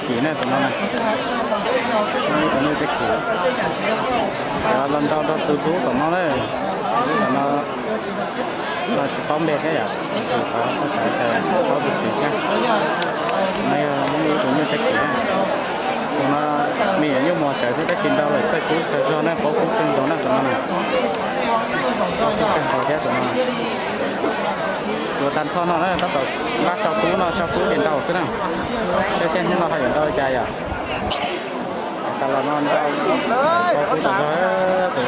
kỹ này tụi nó này tụi nó kỹ giờ lần đầu đó từ chú tụi nó đấy nó chỉ bóng đẹp cái à có phải có được kỹ nhá này mấy tụi nó kỹ tụi nó mì như mà chạy thì cái chín đâu rồi sai chú chạy cho nó có cũng từng đó tụi nó này cái khó tụi nóตัวตันท่อนั่นนะต้องรักชาวฟูเนาะชาวฟูเห็นเต่าซินะเช่นที่เราเห็นเต่าใจอ่ะแต่เรานอนเต่าเราฟูตัวตัว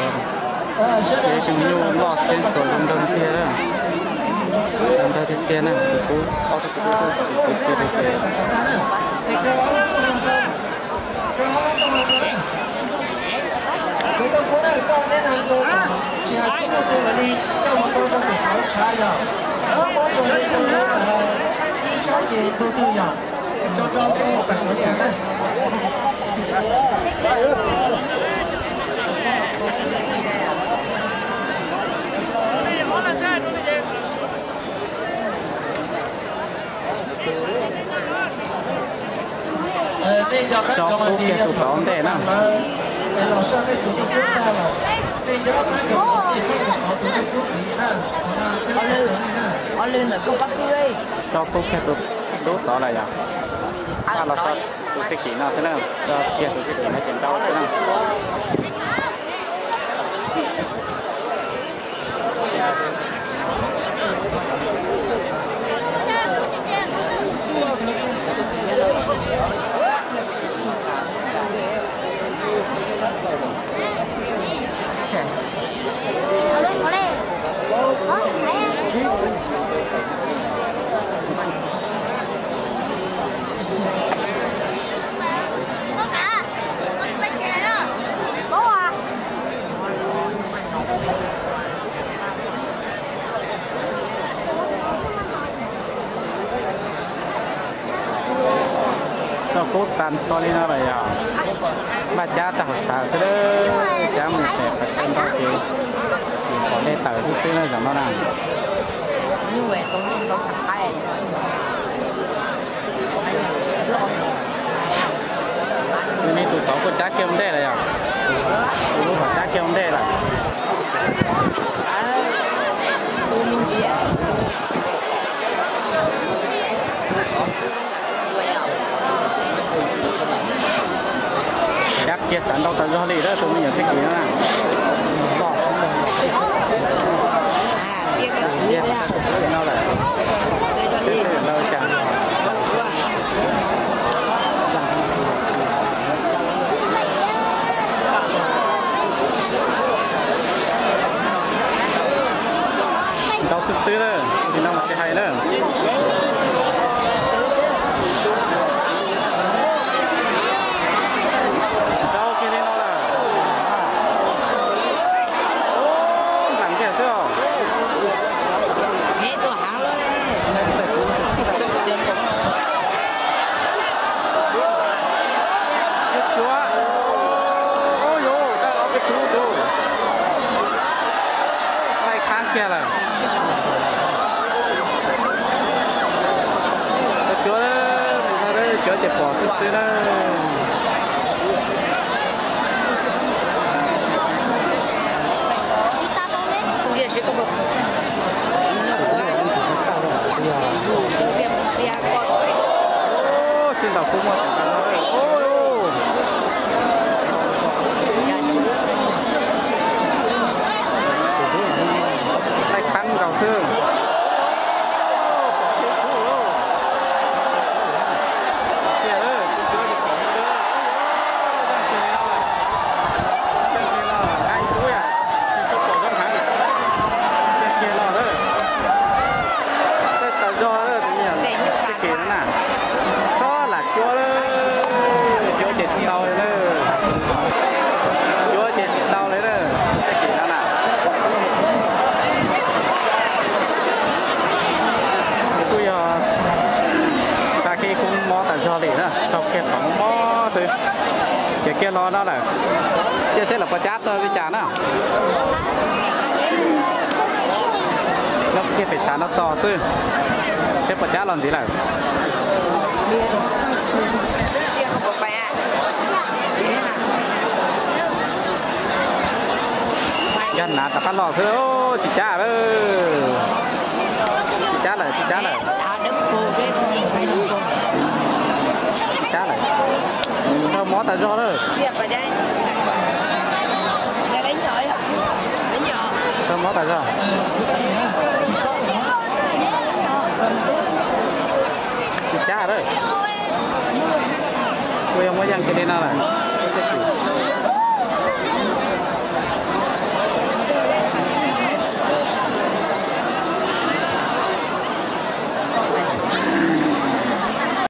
เดี๋ยวชิมยูลอดเส้นตัวดำเตี้ยนะดำเตี้ยนะฟูเอาตัวเตี้ย佢到嗰咧個咧能做，只係邊個對你周末都都唔好踩呀。我做呢個呢三件都有，做到邊個嘢咧？呢就跟做乜嘢啊？老師咧做咗幾多啦？你有一班人，你知唔知我做咗幾多啦？我練嚟個北啲咧。cho cô kia tụt đốt đó là gì? À là sao? Tụi sẽ kỹ nào thế nào? Cho kia tụi sẽ kỹ nào chuyển đâu thế nào? Cốt tan to lên nó vậy à? Bà cha ta học ta sẽ đỡ cha mình sẽ phải cân đo thì có lẽ tờ thứ xưa nó chẳng nó nào. Như vậy tôi nhìn tôi chẳng hay. Nên tụi cháu có cha kia không đây là à? Tụi có cha kia không đây là? Tôi mình gì à? Chắc kia sẵn đâu tao do lì đó tụi mình nhận thích gì nữa nè. Kia nó là lâu chẳng tao xứ đó thì nó mặc cái hay đó. Kia là chúa đó chúa chạy bỏ xíu đó这是个不。xin đọc cũng mua chẳng hạn đầu xương kia lo đó là kia sẽ là có chát thôi với chả nào nó kia phải chả nó to sư sẽ có chát làm gì này chân nát tập ăn lò sữa ô chị cha đó chị cha này chị cha này chị cha này sao mó tại do đó sao mó tại do chị cha đấy quê ông có dân cái đây nào này